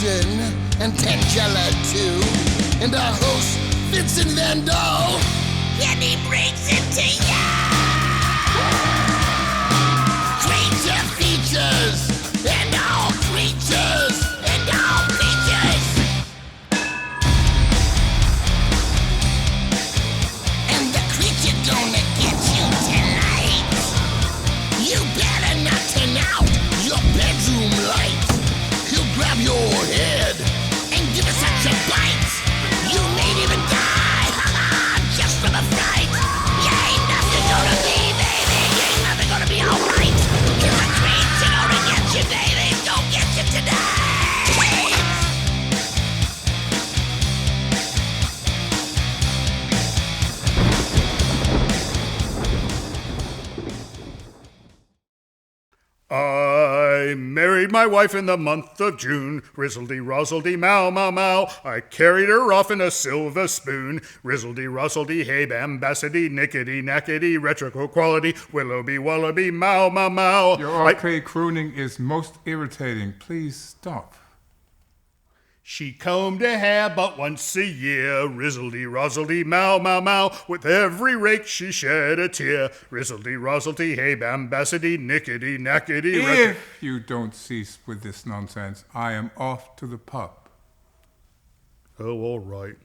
Winston and Tangela too, and our host Vincent Van Dahl. And he brings it to ya! Creature features and all creatures and all creatures. And the creature gonna get you tonight. You better not turn out your bedroom light. He'll grab your head and give it such a bite. You may even die, just from a fright. You ain't nothing gonna be, baby. You ain't nothing gonna be alright. Cause the creature gonna get you, baby. Gonna get you tonight. I married my wife in the month of June. Rizzledy-rozzledy, mow. I carried her off in a silver spoon. Rizzledy-rozzledy, hey, bambassity, nickety-nackety, retro quality, willoughby-wallaby, mow. Your arcade crooning is most irritating. Please stop. She combed her hair but once a year. Rizzledy-rozzledy, mow. With every rake she shed a tear. Rizzledy-rozzledy, hey, bambassity, nickety-nackety. If you don't cease with this nonsense, I am off to the pub. Oh, all right.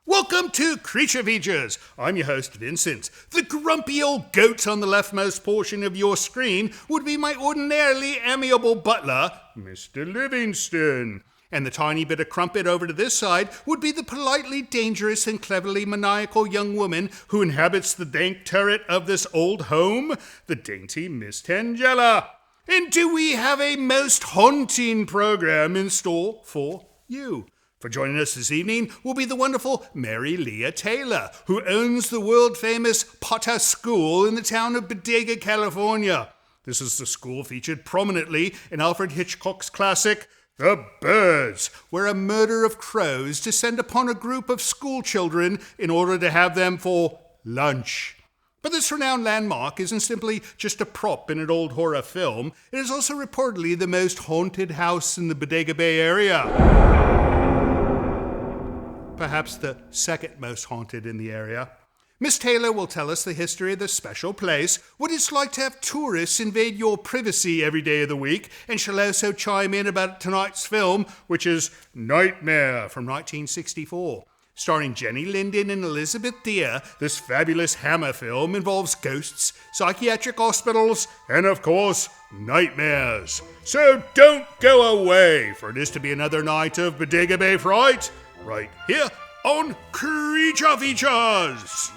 Welcome to Creature Features. I'm your host, Vincent. The grumpy old goat on the leftmost portion of your screen would be my ordinarily amiable butler, Mr. Livingston. And the tiny bit of crumpet over to this side would be the politely dangerous and cleverly maniacal young woman who inhabits the dank turret of this old home, the dainty Miss Tangela. And do we have a most haunting program in store for you? For joining us this evening will be the wonderful Mary Leah Taylor, who owns the world-famous Bodega School in the town of Bodega, California. This is the school featured prominently in Alfred Hitchcock's classic, The Birds, where a murder of crows descend upon a group of school children in order to have them for lunch. But this renowned landmark isn't simply just a prop in an old horror film. It is also reportedly the most haunted house in the Bodega Bay area. Perhaps the second most haunted in the area. Miss Taylor will tell us the history of this special place, what it's like to have tourists invade your privacy every day of the week, and she'll also chime in about tonight's film, which is Nightmare from 1964. Starring Jenny Linden and Elizabeth Deer, this fabulous Hammer film involves ghosts, psychiatric hospitals, and of course, nightmares. So don't go away, for it is to be another night of Bodega Bay Fright, right here on Creature Features.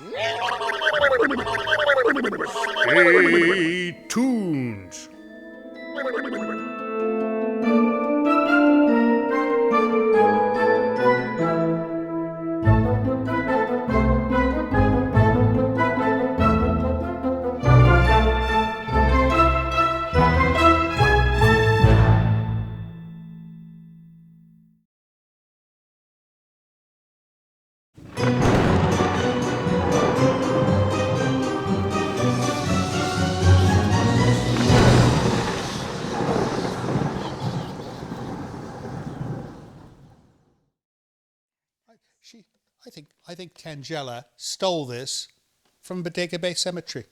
Stay tuned. I think Tangela stole this from Bodega Bay Cemetery.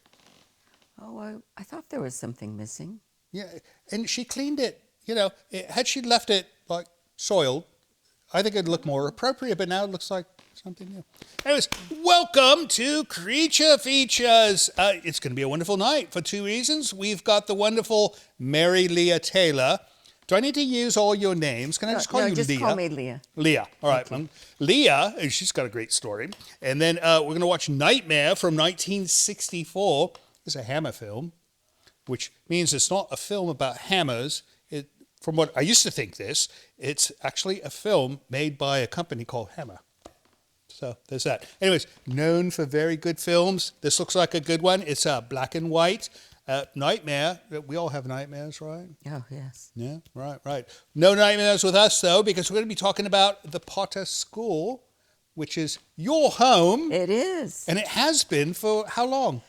Oh, I thought there was something missing. Yeah, and she cleaned it. You know, had she left it, like, soiled, I think it'd look more appropriate, but now it looks like something new. Anyways, welcome to Creature Features. It's going to be a wonderful night for two reasons. We've got the wonderful Mary Leah Taylor. Do I need to use all your names? Can I just call you just Leah? call me Leah. Leah. All right. Leah, she's got a great story. And then we're going to watch Nightmare from 1964. It's a Hammer film, which means it's not a film about hammers. From what I used to think it's actually a film made by a company called Hammer. So there's that. Anyways, known for very good films. This looks like a good one. It's black and white. Nightmare. We all have nightmares, right? Oh, yes. Yeah, right. No nightmares with us, though, because we're going to be talking about the Bodega School, which is your home. It is. And it has been for how long?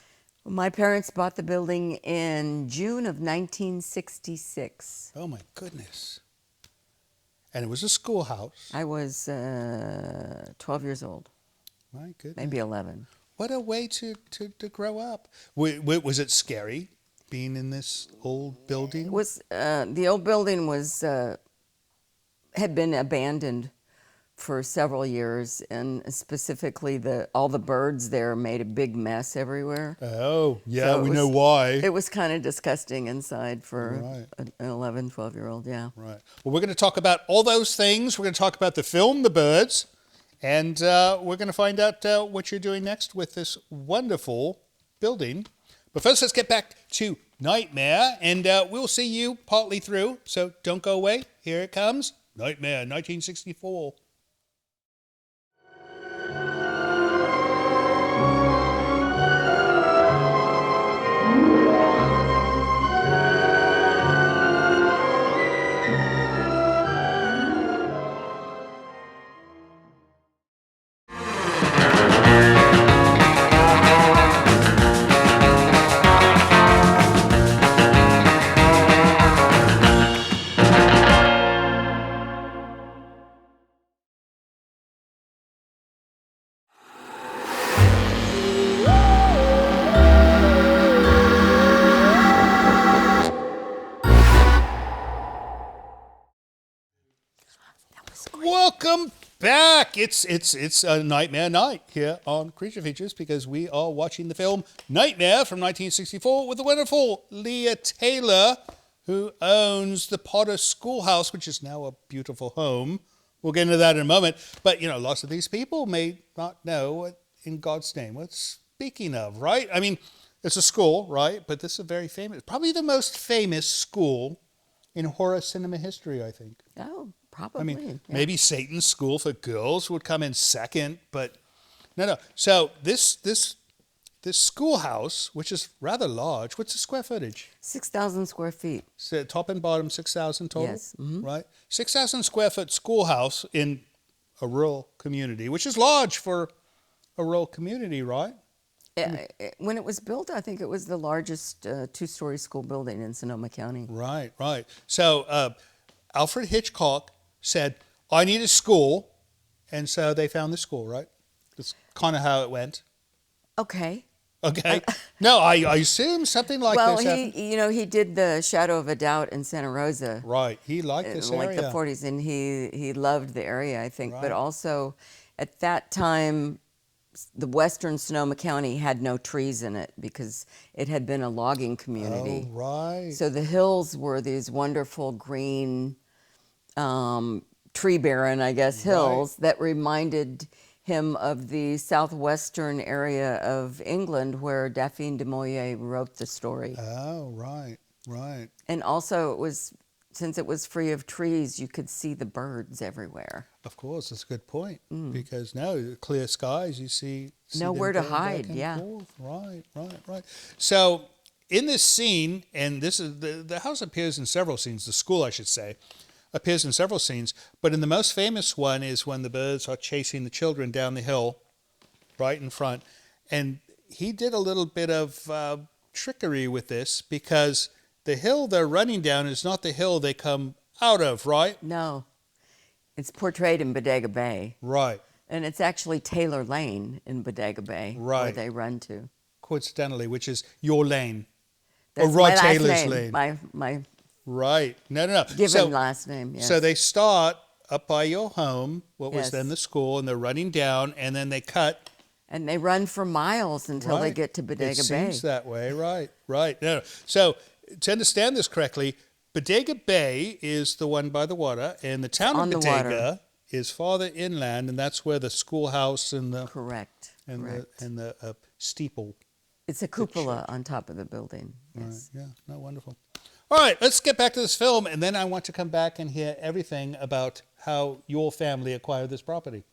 Well, my parents bought the building in June of 1966. Oh, my goodness. And it was a schoolhouse. I was 12 years old, My goodness. maybe 11. What a way to grow up. Was it scary being in this old building? It was the old building was had been abandoned for several years, and specifically all the birds there made a big mess everywhere. Oh, yeah, So we know why. It was kind of disgusting inside for Right. an 11, 12-year-old, yeah. Right. Well, we're going to talk about all those things. We're going to talk about the film, The Birds, and we're going to find out what you're doing next with this wonderful building. But first, let's get back to Nightmare, and we'll see you partly through, so don't go away. Here it comes, Nightmare, 1964. Welcome back. It's a Nightmare night here on Creature Features because we are watching the film Nightmare from 1964 with the wonderful Leah Taylor, who owns the Potter Schoolhouse, which is now a beautiful home. We'll get into that in a moment. But, lots of these people may not know what, in God's name, what it's speaking of, right? I mean, it's a school, right? But this is a very famous, probably the most famous school in horror cinema history, I think. Oh, probably. I mean, yeah. maybe Satan's School for Girls would come in second, but no. So this schoolhouse, which is rather large, what's the square footage? 6,000 square feet. So top and bottom, 6,000 total? Yes. Mm-hmm. Right? 6,000 square foot schoolhouse in a rural community, which is large for a rural community, right? When it was built, I think it was the largest two-story school building in Sonoma County. Right. So Alfred Hitchcock said, I need a school, and so they found the school, right? That's kind of how it went. Okay. No, I assume something like Well, this happened. he did the Shadow of a Doubt in Santa Rosa. Right. He liked this in area. like the 40s, and he loved the area, I think. Right. But also, at that time, the western Sonoma County had no trees in it because it had been a logging community. Oh, right. So the hills were these wonderful green, tree barren, I guess, hills that reminded him of the southwestern area of England where Daphne du Maurier wrote the story. Oh, right. And also, since it was free of trees, you could see the birds everywhere. Of course, that's a good point. Because now, clear skies, you see Nowhere them to going back hide, and yeah. forth. Right. So, in this scene, and this is the house appears in several scenes, the school, I should say, appears in several scenes, but in the most famous one is when the birds are chasing the children down the hill, right in front. And he did a little bit of trickery with this because the hill they're running down is not the hill they come out of, right? No, it's portrayed in Bodega Bay. Right. And it's actually Taylor Lane in Bodega Bay where Right. they run to. Coincidentally, which is your lane. That's or Rod my last Taylor's name, lane. My Right. No. given last name, yes. So they start up by your home, what was Yes. then the school, and they're running down, and then they cut. And they run for miles until they Right. get to Bodega It Bay. seems that way, right. No. So to understand this correctly, Bodega Bay is the one by the water, and the town On of the water. Bodega is farther inland, and that's where the schoolhouse and the Correct. steeple. It's a cupola on top of the building. Yes. Right. Yeah, no, wonderful. All right, let's get back to this film, and then I want to come back and hear everything about how your family acquired this property.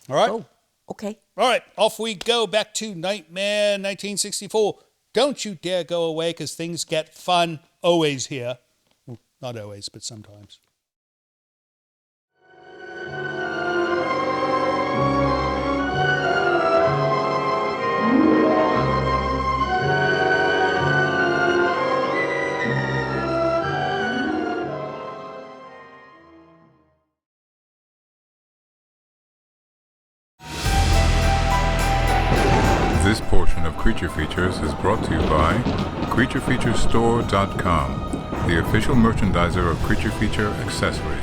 All right? Oh, okay. All right, off we go back to Nightmare 1964. Don't you dare go away because things get fun always here. Well, not always, but sometimes. edition of Creature Features is brought to you by CreatureFeatureStore.com, the official merchandiser of Creature Feature accessories.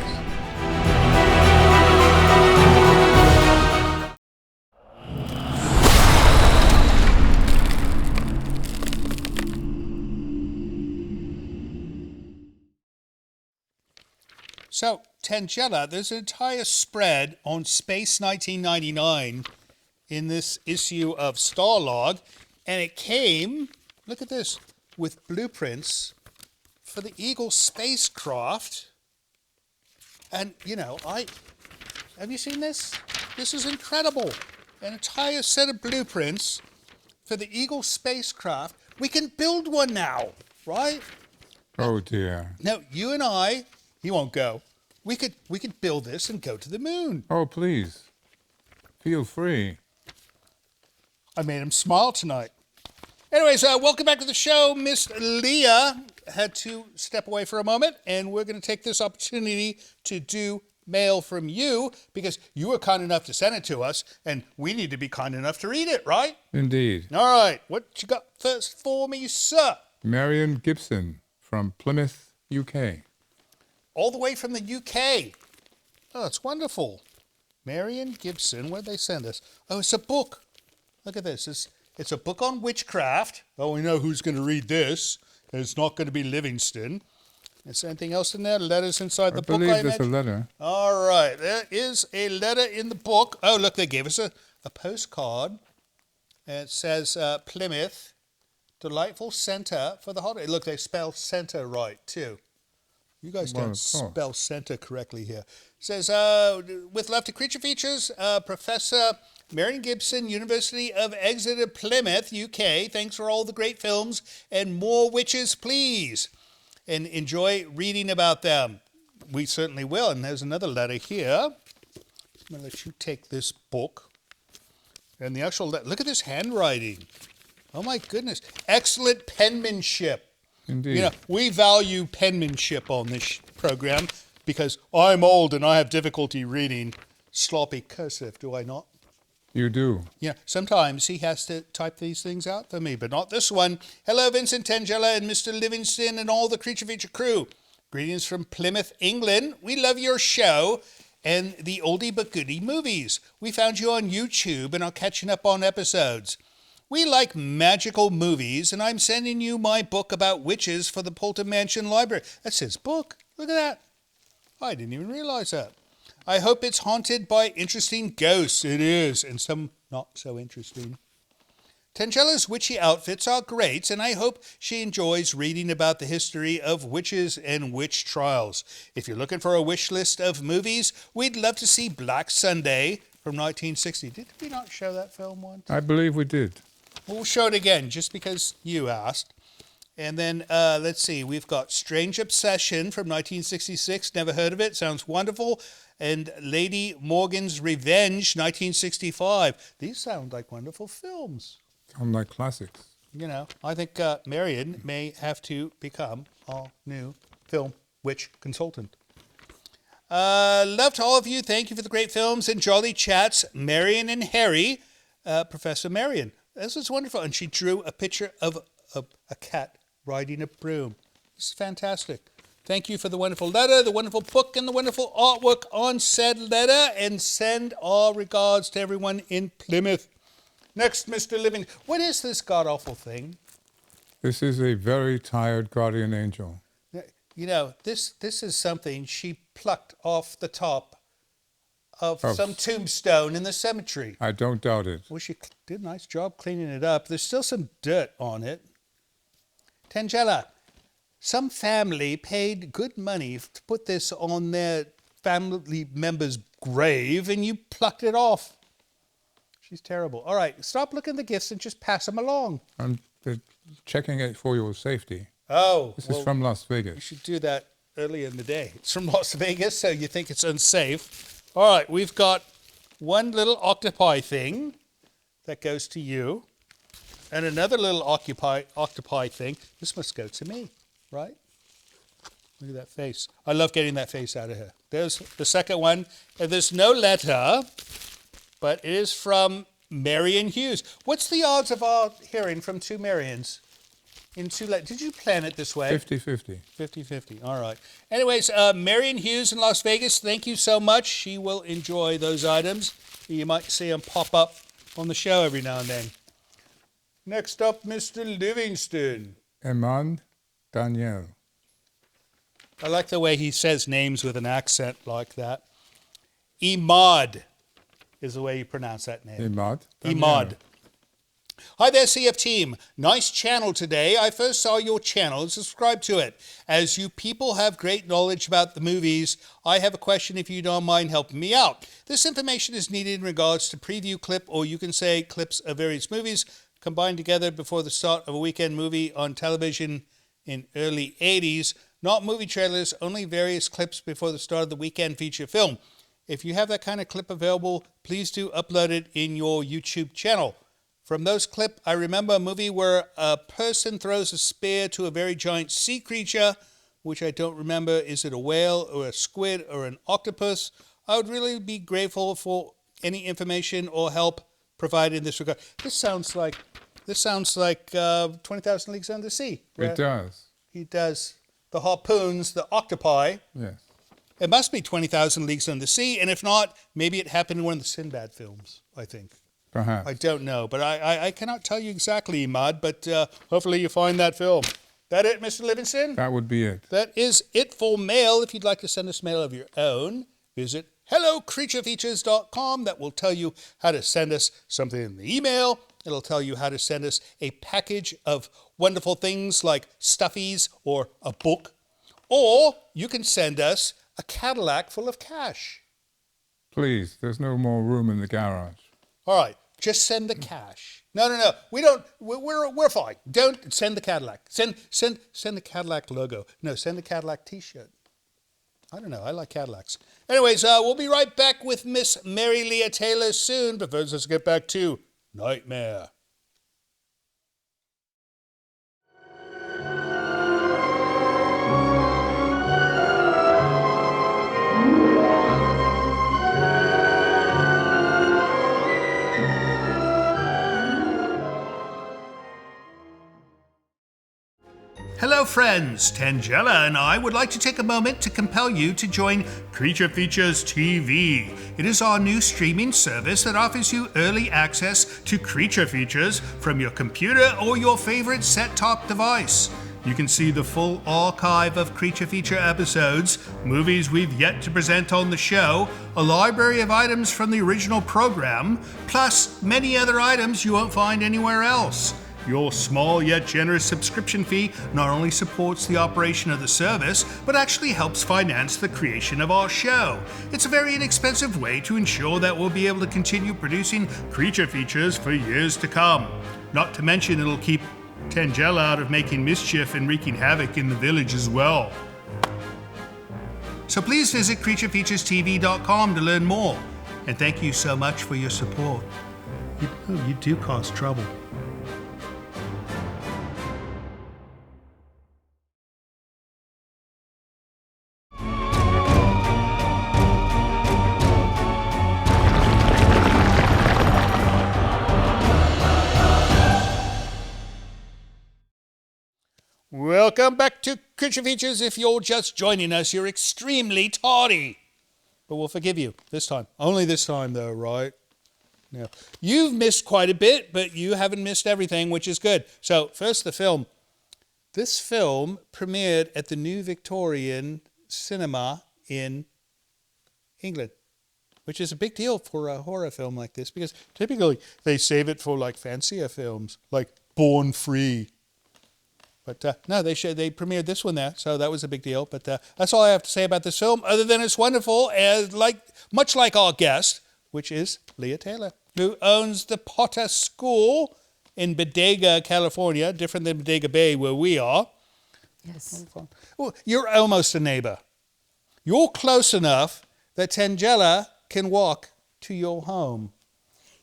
So, Tangella, there's an entire spread on Space 1999 in this issue of Starlog, and it came, look at this, with blueprints for the Eagle spacecraft. And, have you seen this? This is incredible. An entire set of blueprints for the Eagle spacecraft. We can build one now, right? Oh dear. Now, you and I, he won't go. We could build this and go to the moon. Oh, please. Feel free. I made him smile tonight. Anyways, welcome back to the show. Miss Leah had to step away for a moment, and we're going to take this opportunity to do mail from you because you were kind enough to send it to us, and we need to be kind enough to read it, right? Indeed. All right. What you got first for me, sir? Marion Gibson from Plymouth, UK. All the way from the UK. Oh, that's wonderful. Marion Gibson, where'd they send us? Oh, it's a book. Look at this. It's a book on witchcraft. Oh, we know who's going to read this. It's not going to be Livingston. Is there anything else in there? Letters inside the book, I believe there's a imagine? letter. All right. There is a letter in the book. Oh, look, they gave us a postcard. And it says Plymouth, delightful center for the holiday. Look, they spell center right, too. You guys don't spell center correctly here. It says, with love to Creature Features, Professor Marion Gibson, University of Exeter, Plymouth, UK. Thanks for all the great films and more witches, please. And enjoy reading about them. We certainly will. And there's another letter here. I'm going to let you take this book. And the actual letter, look at this handwriting. Oh, my goodness. Excellent penmanship. Indeed. We value penmanship on this program because I'm old and I have difficulty reading sloppy cursive, do I not? You do. Yeah, sometimes he has to type these things out for me, but not this one. Hello, Vincent, Tangella, and Mr. Livingston and all the Creature Feature crew. Greetings from Plymouth, England. We love your show and the oldie but goodie movies. We found you on YouTube and are catching up on episodes. We like magical movies, and I'm sending you my book about witches for the Polter Mansion Library. That's his book. Look at that. I didn't even realize that. I hope it's haunted by interesting ghosts. It is, and some not so interesting. Tangella's witchy outfits are great, and I hope she enjoys reading about the history of witches and witch trials. If you're looking for a wish list of movies, we'd love to see Black Sunday from 1960. Did we not show that film once? I believe we did. We'll show it again, just because you asked. And then, let's see, we've got Strange Obsession from 1966. Never heard of it. Sounds wonderful. And Lady Morgan's Revenge, 1965. These sound like wonderful films. Sound like classics. I think Marion may have to become our new film witch consultant. Love to all of you. Thank you for the great films and jolly chats. Marion and Harry, Professor Marion. This is wonderful. And she drew a picture of a cat riding a broom. This is fantastic. Thank you for the wonderful letter, the wonderful book, and the wonderful artwork on said letter. And send our regards to everyone in Plymouth. Next, Mr. Living. What is this god-awful thing? This is a very tired guardian angel. This is something she plucked off the top of some tombstone in the cemetery. I don't doubt it. Well, she did a nice job cleaning it up. There's still some dirt on it. Tangella, some family paid good money to put this on their family member's grave, and you plucked it off. She's terrible. All right, stop looking at the gifts and just pass them along. I'm checking it for your safety. Oh. This is from Las You Vegas. should do that earlier in the day. It's from Las Vegas, so you think it's unsafe. All right, we've got one little octopi thing that goes to you, and another little octopi thing. This must go to me, right? Look at that face. I love getting that face out of her. There's the second one. And there's no letter, but it is from Marion Hughes. What's the odds of our hearing from two Marions? Did you plan it this way? 50-50. 50-50. All right. Anyways, Marion Hughes in Las Vegas, thank you so much. She will enjoy those items. You might see them pop up on the show every now and then. Next up, Mr. Livingston. Emad Daniel. I like the way he says names with an accent like that. Emad is the way you pronounce that name. Emad. Emad. Hi there, CF team. Nice channel today. I first saw your channel and subscribed to it. As you people have great knowledge about the movies, I have a question if you don't mind helping me out. This information is needed in regards to preview clip, or you can say clips of various movies combined together before the start of a weekend movie on television in early 80s. Not movie trailers, only various clips before the start of the weekend feature film. If you have that kind of clip available, please do upload it in your YouTube channel. From those clips, I remember a movie where a person throws a spear to a very giant sea creature, which I don't remember. Is it a whale or a squid or an octopus? I would really be grateful for any information or help provided in this regard. This sounds like 20,000 Leagues Under the Sea. It does. He does the harpoons, the octopi. Yes. It must be 20,000 Leagues Under the Sea, and if not, maybe it happened in one of the Sinbad films, I think. Perhaps. I don't know, but I cannot tell you exactly, Emad, but hopefully you find that film. That it, Mr. Livingston? That would be it. That is it for mail. If you'd like to send us mail of your own, visit hellocreaturefeatures.com. That will tell you how to send us something in the email. It'll tell you how to send us a package of wonderful things like stuffies or a book. Or you can send us a Cadillac full of cash. Please, there's no more room in the garage. All right, just send the cash. No. We don't. We're fine. Don't send the Cadillac. Send the Cadillac logo. No, send the Cadillac T-shirt. I don't know. I like Cadillacs. Anyways, we'll be right back with Miss Mary Leah Taylor soon. But first, let's get back to Nightmare. Hello friends, Tangela and I would like to take a moment to compel you to join Creature Features TV. It is our new streaming service that offers you early access to Creature Features from your computer or your favorite set-top device. You can see the full archive of Creature Feature episodes, movies we've yet to present on the show, a library of items from the original program, plus many other items you won't find anywhere else. Your small yet generous subscription fee not only supports the operation of the service, but actually helps finance the creation of our show. It's a very inexpensive way to ensure that we'll be able to continue producing Creature Features for years to come. Not to mention it'll keep Tangela out of making mischief and wreaking havoc in the village as well. So please visit CreatureFeaturesTV.com to learn more. And thank you so much for your support. You do cause trouble. Welcome back to Creature Features. If you're just joining us, you're extremely tardy. But we'll forgive you this time. Only this time, though, right? Now, you've missed quite a bit, but you haven't missed everything, which is good. So, first, the film. This film premiered at the New Victorian Cinema in England, which is a big deal for a horror film like this, because typically they save it for, like, fancier films, like Born Free. But no, they premiered this one there, so that was a big deal. But that's all I have to say about this film, other than it's wonderful, much like our guest, which is Leah Taylor, who owns the Bodega School in Bodega, California, different than Bodega Bay, where we are. Yes. Well, you're almost a neighbor. You're close enough that Tangela can walk to your home.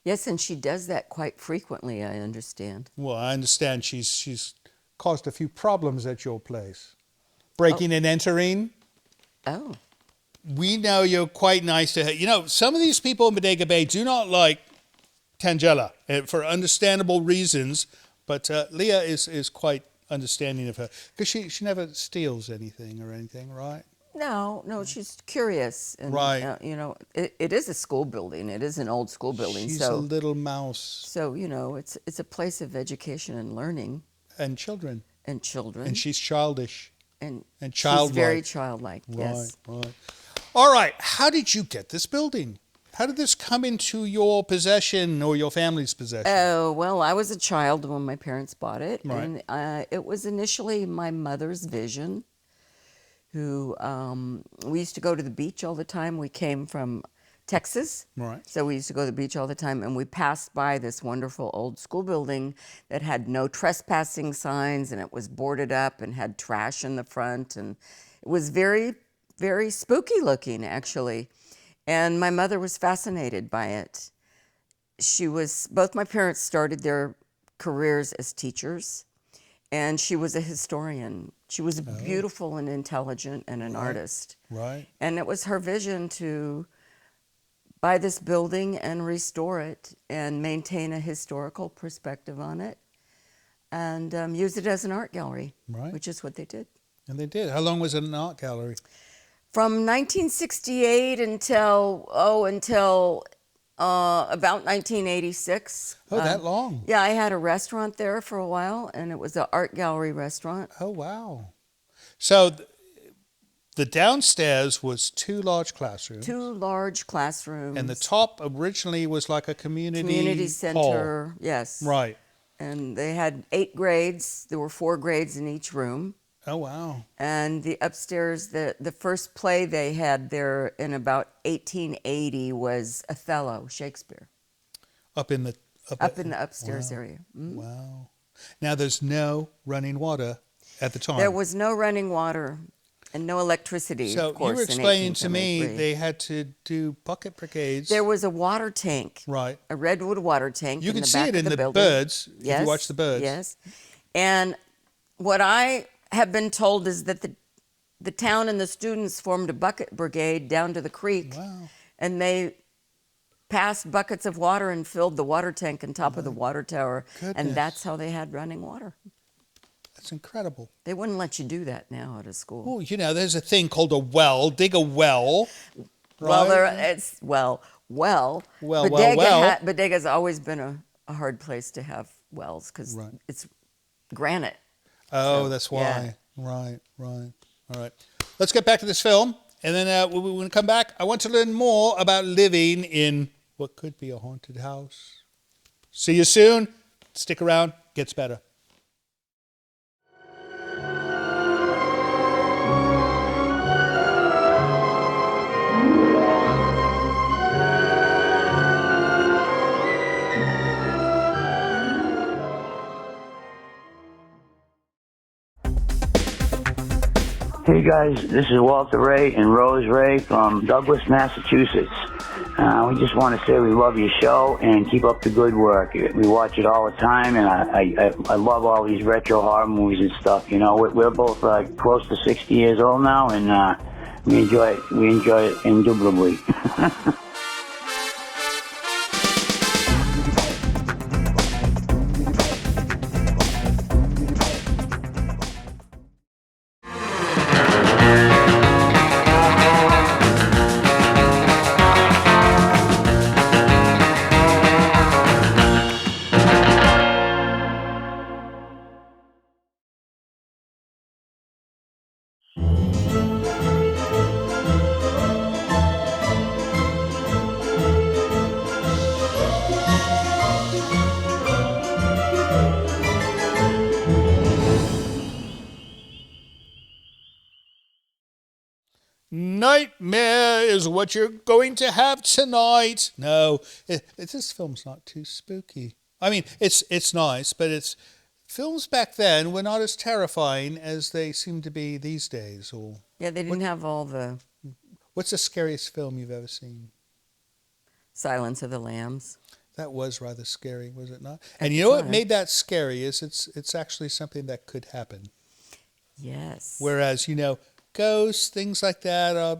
Yes, and she does that quite frequently, I understand. Well, I understand she's caused a few problems at your place. Breaking and entering. Oh. We know you're quite nice to her. You know, some of these people in Bodega Bay do not like Tangella, for understandable reasons. But Leah is quite understanding of her because she never steals anything or anything, right? No, she's curious, and Right. it is a school building. It is an old school building, She's a little mouse. so it's a place of education and learning And children. and children, And she's childish. and and she's very childlike. childlike. Right, Yes. right. All right. How did you get this building? How did this come into your possession or your family's possession? Oh, well, I was a child when my parents bought it, Right. and it was initially my mother's vision. Who we used to go to the beach all the time. We came from Texas, Right. so we used to go to the beach all the time, and we passed by this wonderful old school building that had no trespassing signs, and it was boarded up and had trash in the front, and it was very, very spooky looking, actually. And my mother was fascinated by it. Both my parents started their careers as teachers, and she was a historian. She was beautiful and intelligent and an artist. Right. And it was her vision to buy this building and restore it and maintain a historical perspective on it and use it as an art gallery, Right. which is what they did. And they did. How long was it an art gallery? From 1968 until about 1986. Oh, that long. Yeah, I had a restaurant there for a while, and it was an art gallery restaurant. Oh, wow. So the downstairs was two large classrooms. Two large classrooms. And the top originally was like a community center, hall. yes. Right. And they had 8 grades. There were 4 grades in each room. Oh, wow. And the upstairs, the first play they had there in about 1880 was Othello, Shakespeare, Up in the upstairs area. Mm. Wow. Now there's no running water at the time. There was no running water and no electricity, So of course, you were in explaining to me 1873. they had to do bucket brigades. There was a water tank, Right. a redwood water tank. You in can the see back it of in the building. birds if Yes, you watch the birds. Yes, and what I have been told is that the town and the students formed a bucket brigade down to the creek, Wow. and they passed buckets of water and filled the water tank on top of the water tower, Goodness. and that's how they had running water. That's incredible. They wouldn't let you do that now at a school. Oh, there's a thing called a well. Dig a well. Well, right? well. Well. Bodega's always been a hard place to have wells because Right. it's granite. Oh, So, that's why. yeah. Right. All right. Let's get back to this film. And then when we come back, I want to learn more about living in what could be a haunted house. See you soon. Stick around. Gets better. Hey guys, this is Walter Ray and Rose Ray from Douglas, Massachusetts. We just want to say we love your show and keep up the good work. We watch it all the time, and I love all these retro horror movies and stuff. We're both close to 60 years old now, and we enjoy it. We enjoy it indubitably. Nightmare is what you're going to have tonight. No, this film's not too spooky. I mean, it's nice, but films back then were not as terrifying as they seem to be these days. Or Yeah, they didn't have all the what's the scariest film you've ever seen? Silence of the Lambs. That was rather scary, was it not? At And the you know what time. made that scary is it's actually something that could happen. Yes. Whereas, ghosts, things like that are,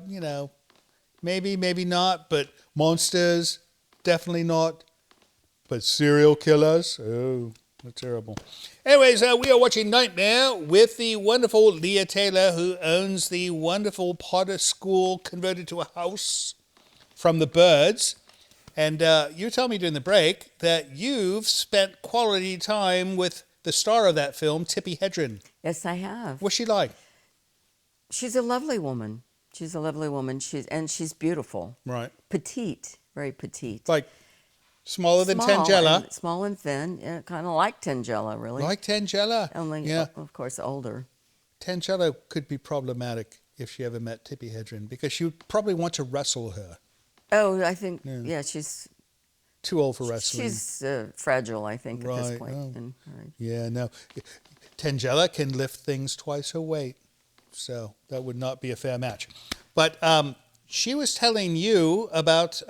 maybe not, but monsters, definitely not. But serial killers? Oh, they're terrible. Anyways, we are watching Nightmare with the wonderful Leah Taylor, who owns the wonderful Bodega School converted to a house from the birds. And you told me during the break that you've spent quality time with the star of that film, Tippi Hedren. Yes, I have. What's she like? She's a lovely woman. She's a lovely woman. She's beautiful. Right. Petite, very petite. Like smaller than Small Tangela. small and thin. Yeah, kind of like Tangela, really. Like Tangela. Only, yeah. of course, older. Tangela could be problematic if she ever met Tippi Hedren because she would probably want to wrestle her. Oh, I think, yeah, she's too old for wrestling. She's fragile, I think, at this point. Oh. Right. Yeah, no. Tangela can lift things twice her weight, so that would not be a fair match. But she was telling you about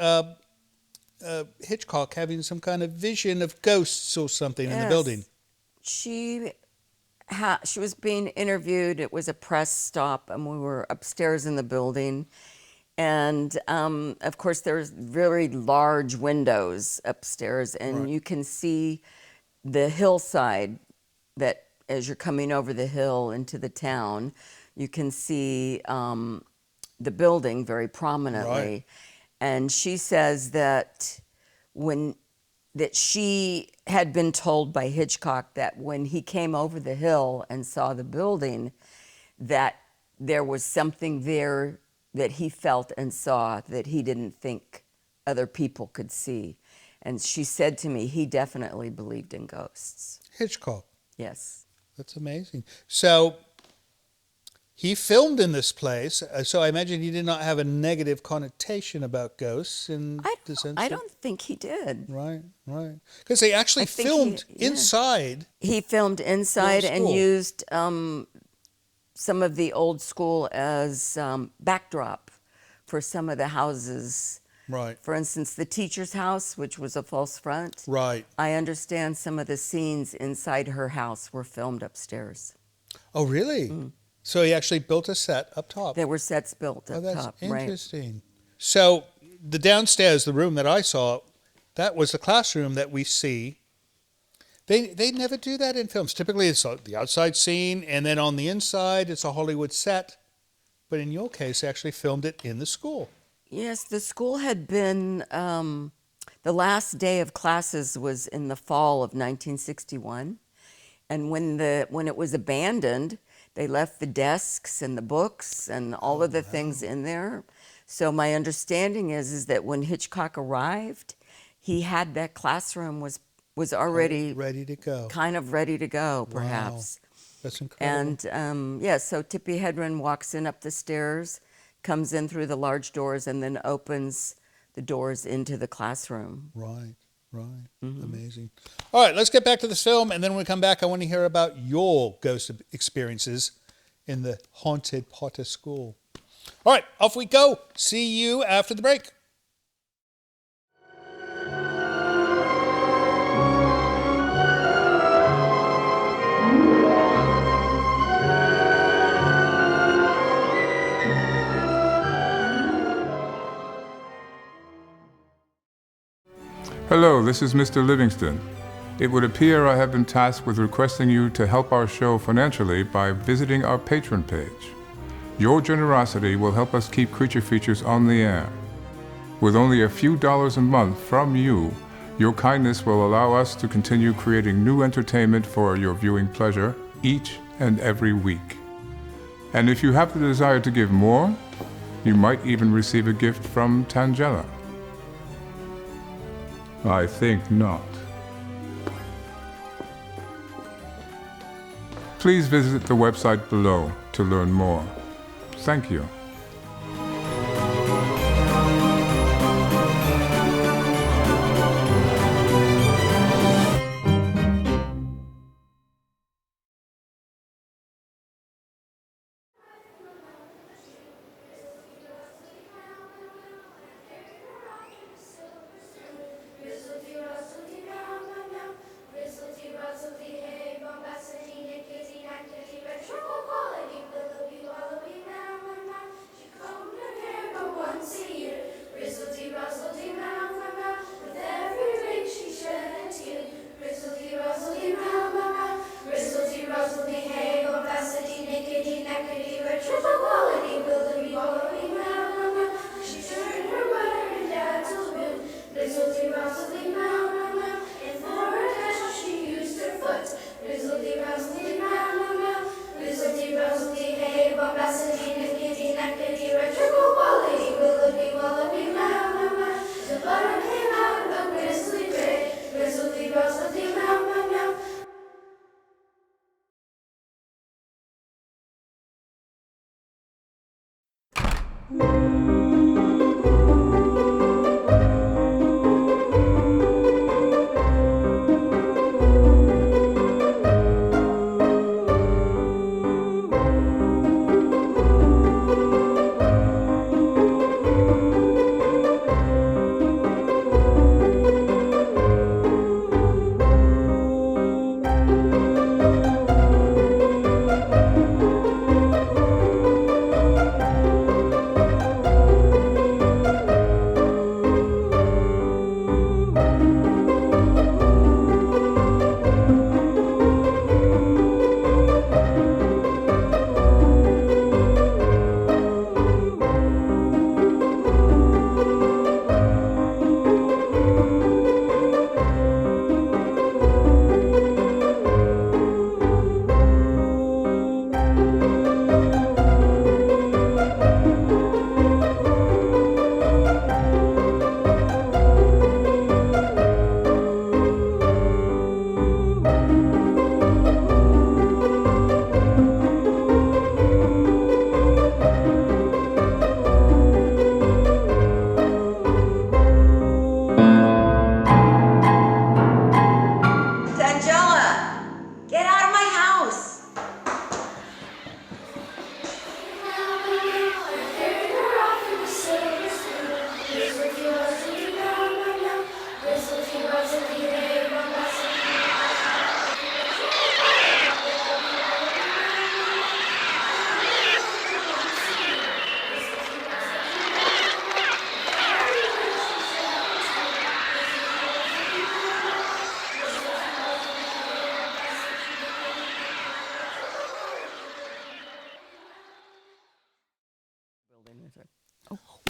Hitchcock having some kind of vision of ghosts or something in the building. She was being interviewed. It was a press stop, and we were upstairs in the building. And, of course, there's very large windows upstairs, and you can see the hillside that as you're coming over the hill into the town, you can see the building very prominently. Right. And she says that she had been told by Hitchcock that when he came over the hill and saw the building, that there was something there that he felt and saw that he didn't think other people could see. And she said to me, he definitely believed in ghosts. Hitchcock. Yes. That's amazing. So he filmed in this place, so I imagine he did not have a negative connotation about ghosts in the sense I don't think he did. Right. Because they actually filmed inside. He filmed inside and school. used some of the old school as backdrop for some of the houses. Right. For instance, the teacher's house, which was a false front. Right. I understand some of the scenes inside her house were filmed upstairs. Oh, really? So he actually built a set up top. There were sets built up that's top. interesting. Right. So the downstairs, the room that I saw, that was the classroom that we see. They never do that in films. Typically, it's the outside scene, and then on the inside, it's a Hollywood set. But in your case, they actually filmed it in the school. Yes, the school had been, the last day of classes was in the fall of 1961. And when it was abandoned, they left the desks and the books and all of the things in there. So my understanding is that when Hitchcock arrived, he had that classroom was already ready to go. Kind of ready to go, perhaps. Wow. That's incredible. And so Tippi Hedren walks in up the stairs, comes in through the large doors, and then opens the doors into the classroom. Right. Amazing. All right, let's get back to this film, and then when we come back, I want to hear about your ghost experiences in the haunted Bodega School. All right, off we go. See you after the break. Hello, this is Mr. Livingston. It would appear I have been tasked with requesting you to help our show financially by visiting our Patreon page. Your generosity will help us keep Creature Features on the air. With only a few dollars a month from you, your kindness will allow us to continue creating new entertainment for your viewing pleasure each and every week. And if you have the desire to give more, you might even receive a gift from Tangela. I think not. Please visit the website below to learn more. Thank you.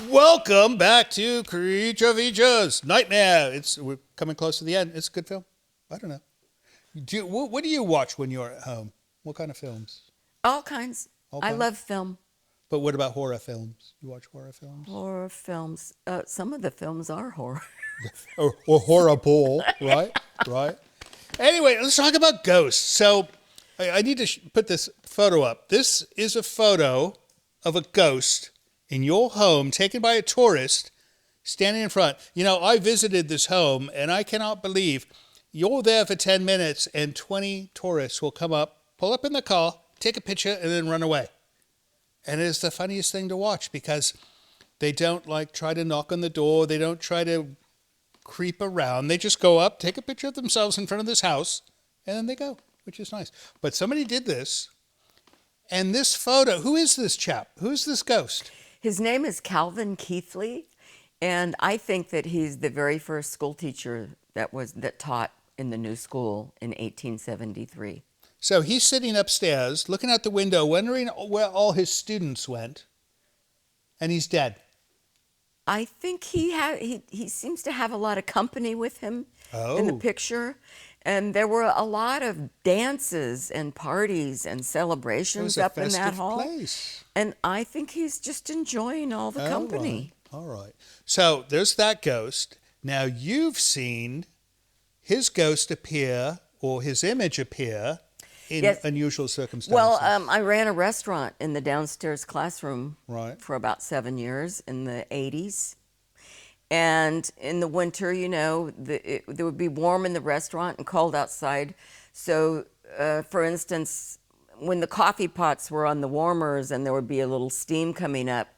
Welcome back to Creature Features Nightmare. We're coming close to the end. It's a good film. I don't know. What do you watch when you're at home? What kind of films? All kinds. All I kinds? love film. But what about horror films? You watch horror films? Horror films. Some of the films are horror. or horrible, right? Right. Anyway, let's talk about ghosts. So I need to put this photo up. This is a photo of a ghost in your home taken by a tourist standing in front. You know, I visited this home, and I cannot believe you're there for 10 minutes and 20 tourists will come up, pull up in the car, take a picture, and then run away. And it's the funniest thing to watch because they don't try to knock on the door. They don't try to creep around. They just go up, take a picture of themselves in front of this house, and then they go, which is nice. But somebody did this. And this photo, who is this chap? Who's this ghost? His name is Calvin Keithley, and I think that he's the very first school teacher that taught in the new school in 1873. So he's sitting upstairs, looking out the window, wondering where all his students went, and he's dead. I think he seems to have a lot of company with him in the picture. And there were a lot of dances and parties and celebrations up in that hall. Place. And I think he's just enjoying all the company. All right. So there's that ghost. Now you've seen his ghost appear, or his image appear, in unusual circumstances. Well, I ran a restaurant in the downstairs classroom for about 7 years in the 80s. And in the winter, you know, it would be warm in the restaurant and cold outside. So, for instance, when the coffee pots were on the warmers and there would be a little steam coming up,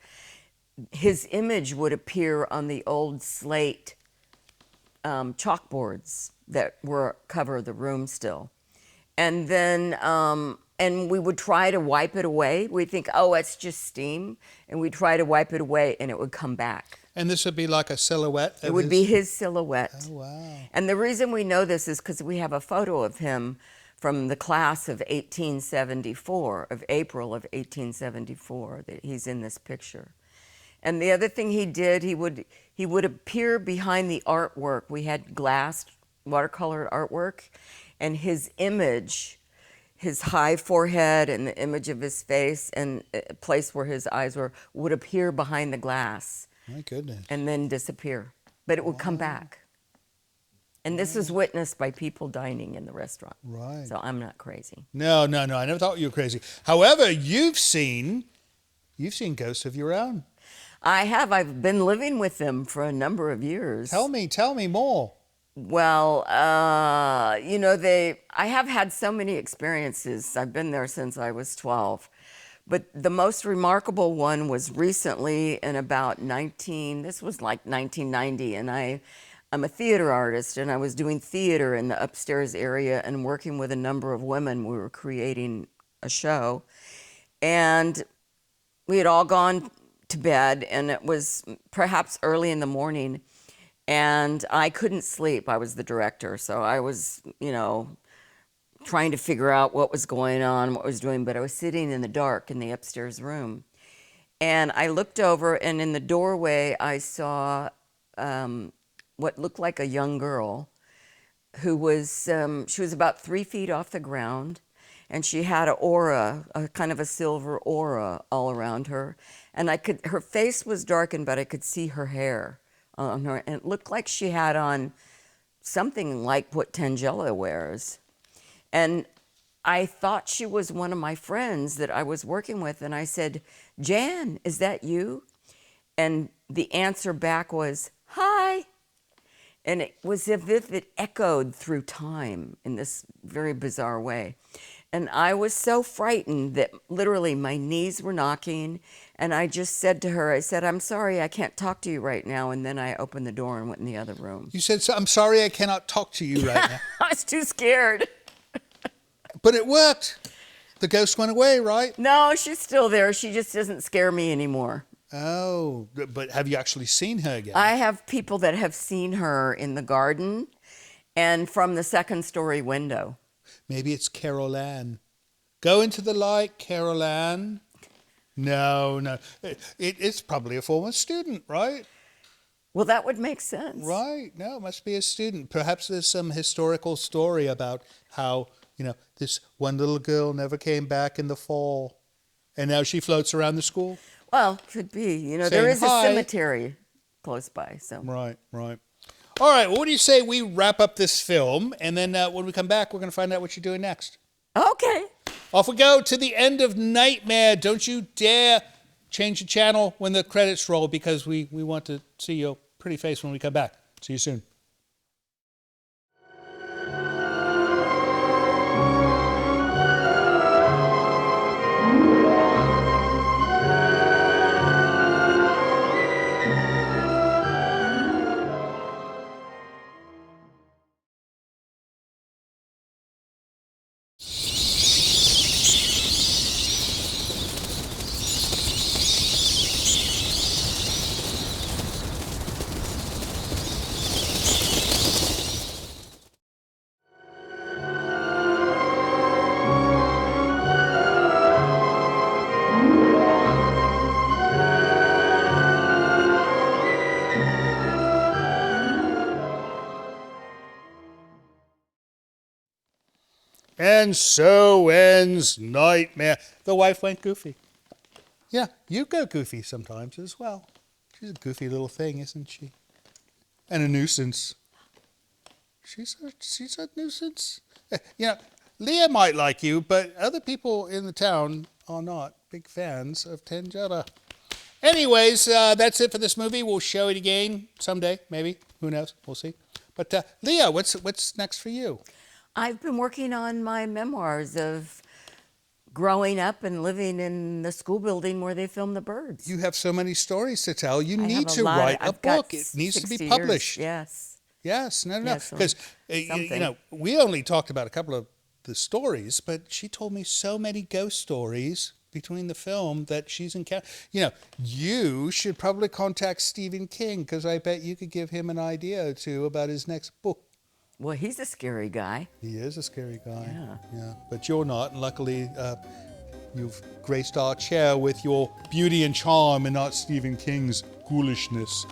his image would appear on the old slate chalkboards that cover the room still. And then, and we would try to wipe it away. We'd think, oh, it's just steam. And we'd try to wipe it away and it would come back. And this would be like a silhouette? It would be his silhouette. Oh, wow. And the reason we know this is because we have a photo of him from the class of 1874, of April of 1874, that he's in this picture. And the other thing he did, he would appear behind the artwork. We had glass watercolor artwork, and his image, his high forehead and the image of his face and a place where his eyes were, would appear behind the glass. My goodness. And then disappear. But it would come back. And this is witnessed by people dining in the restaurant. Right. So I'm not crazy. No. I never thought you were crazy. However, you've seen ghosts of your own. I have. I've been living with them for a number of years. Tell me more. Well, you know, I have had so many experiences. I've been there since I was 12. But the most remarkable one was recently in about this was like 1990, and I'm a theater artist, and I was doing theater in the upstairs area and working with a number of women. We were creating a show, and we had all gone to bed, and it was perhaps early in the morning, and I couldn't sleep. I was the director, so I was, you know, trying to figure out what was going on, what I was doing, but I was sitting in the dark in the upstairs room. And I looked over, and in the doorway, I saw what looked like a young girl who was, she was about 3 feet off the ground, and she had an aura, a kind of a silver aura all around her. And her face was darkened, but I could see her hair on her, and it looked like she had on something like what Tangela wears. And I thought she was one of my friends that I was working with, and I said, "Jan, is that you?" And the answer back was, "Hi." And it was as if it echoed through time in this very bizarre way. And I was so frightened that literally my knees were knocking, and I just said to her, I said, "I'm sorry, I can't talk to you right now." And then I opened the door and went in the other room. You said, "I'm sorry, I cannot talk to you right now." I was too scared. But it worked. The ghost went away, right? No, she's still there. She just doesn't scare me anymore. Oh, but have you actually seen her again? I have people that have seen her in the garden and from the second-story window. Maybe it's Carol Ann. Go into the light, Carol Ann. No, no. It's probably a former student, right? Well, that would make sense. Right. No, it must be a student. Perhaps there's some historical story about how, this one little girl never came back in the fall, and now she floats around the school. Well, could be. There Saying is a hi. cemetery close by, so. Right, right. All right, well, what do you say we wrap up this film, and then when we come back, we're going to find out what you're doing next. Okay. Off we go to the end of Nightmare. Don't you dare change the channel when the credits roll, because we want to see your pretty face when we come back. See you soon. And so ends Nightmare. The wife went goofy. Yeah, you go goofy sometimes as well. She's a goofy little thing, isn't she? And a nuisance. She's a nuisance. Leah might like you, but other people in the town are not big fans of Tangetta. Anyways, that's it for this movie. We'll show it again someday, maybe. Who knows? We'll see. But Leah, what's next for you? I've been working on my memoirs of growing up and living in the school building where they film the birds. You have so many stories to tell. You I need have to write a I've got book. It needs to be 60 published. Years. Yes, no. Yes, Because, something. we only talked about a couple of the stories, but she told me so many ghost stories between the film that she's encountered. You should probably contact Stephen King, because I bet you could give him an idea or two about his next book. Well, he's a scary guy. He is a scary guy. Yeah. But you're not. And luckily, you've graced our chair with your beauty and charm and not Stephen King's ghoulishness.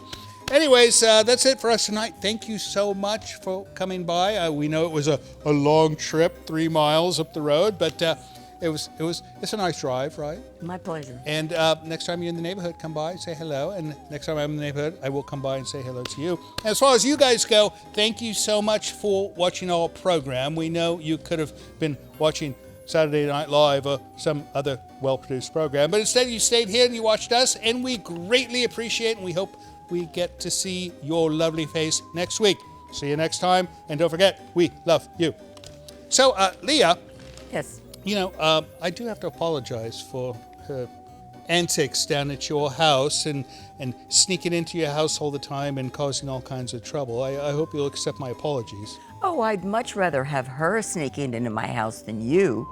Anyways, that's it for us tonight. Thank you so much for coming by. We know it was a long trip, 3 miles up the road, but it's a nice drive, right? My pleasure. And next time you're in the neighborhood, come by, say hello. And next time I'm in the neighborhood, I will come by and say hello to you. And as far as you guys go, thank you so much for watching our program. We know you could have been watching Saturday Night Live or some other well-produced program, but instead you stayed here and you watched us, and we greatly appreciate it, and we hope we get to see your lovely face next week. See you next time, and don't forget, we love you. So, Leah. Yes. I do have to apologize for her antics down at your house and sneaking into your house all the time and causing all kinds of trouble. I hope you'll accept my apologies. Oh, I'd much rather have her sneaking into my house than you.